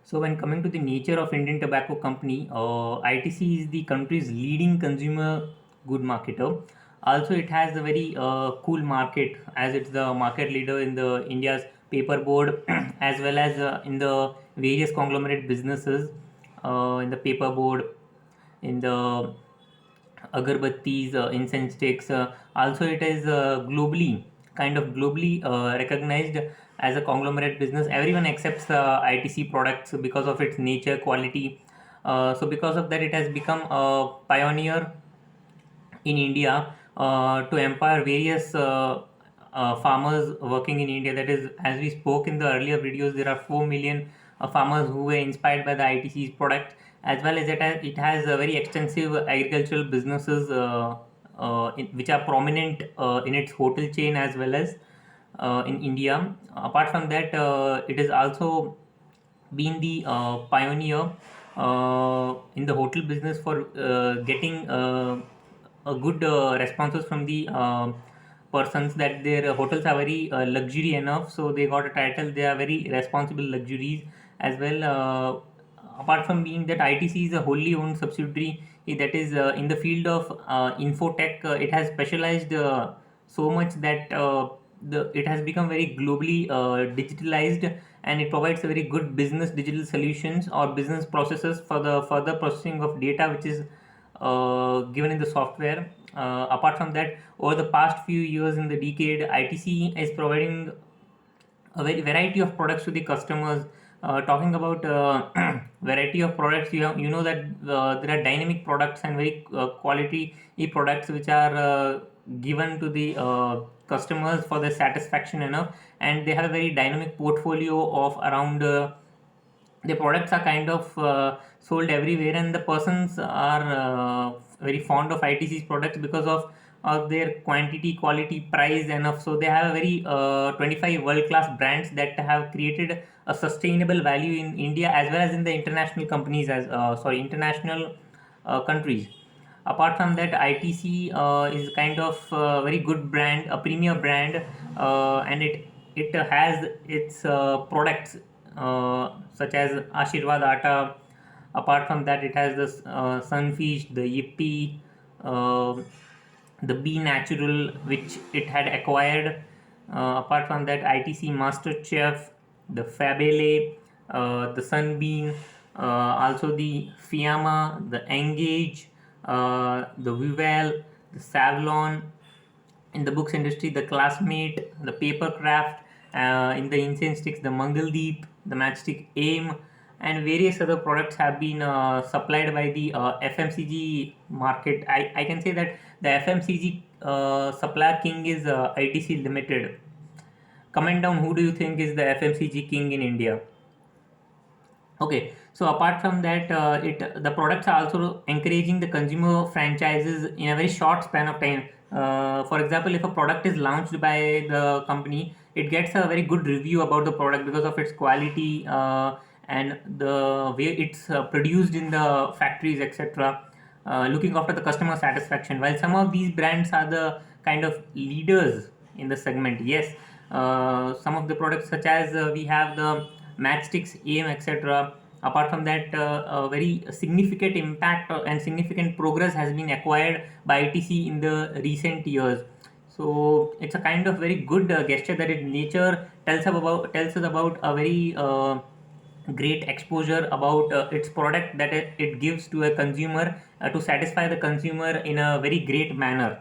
So when coming to the nature of Indian Tobacco Company, ITC is the country's leading consumer good marketer. Also, it has a very cool market as it's the market leader in the India's paper board as well as in the various conglomerate businesses in the paper board, in the agarbattis, incense sticks. Also, it is globally recognized as a conglomerate business. Everyone accepts ITC products because of its nature, quality. So, because of that, it has become a pioneer in India to empower various farmers working in India. That is, as we spoke in the earlier videos, there are 4 million farmers who were inspired by the ITC's product, as well as it has a very extensive agricultural businesses which are prominent in its hotel chain as well as in India. Apart from that, it is also been the pioneer in the hotel business for getting a good responses from the persons that their hotels are very luxury enough, so they got a title. They are very responsible luxuries as well. Apart from being that, ITC is a wholly owned subsidiary that is in the field of infotech. It has specialized so much that it has become very globally digitalized, and it provides a very good business digital solutions or business processes for the further processing of data which is given in the software. Apart from that, over the past few years in the decade, ITC is providing a very variety of products to the customers. Talking about variety of products, you know that there are dynamic products and very quality products which are given to the customers for their satisfaction enough, and they have a very dynamic portfolio of around the products are kind of sold everywhere, and the persons are very fond of ITC's products because of their quantity, quality, price enough. So they have a very 25 world class brands that have created a sustainable value in India as well as in the international companies as international countries. Apart from that, ITC is kind of very good brand, a premier brand, and it has its products such as Ashirwad Atta. Apart from that, it has the Sunfish, the Yippee, uh, the Be Natural, which it had acquired. Apart from that, ITC Master Chef, the Fabele, the Sunbeam, also the Fiamma, the Engage, the Vival, the Savlon, in the books industry, the Classmate, the Papercraft, in the incense sticks, the Mangaldeep, the Matchstick Aim, and various other products have been supplied by the FMCG market. I can say that the FMCG supplier king is ITC Limited. Comment down, who do you think is the FMCG king in India? Okay, so apart from that, it the products are also encouraging the consumer franchises in a very short span of time. For example, if a product is launched by the company, it gets a very good review about the product because of its quality and the way it's produced in the factories, etc. Looking after the customer satisfaction. While some of these brands are the kind of leaders in the segment, yes, some of the products such as we have the matchsticks, aim, etc. Apart from that, a very significant impact and significant progress has been acquired by ITC in the recent years. So it's a kind of very good gesture that nature tells us about a very great exposure about its product that it gives to a consumer to satisfy the consumer in a very great manner.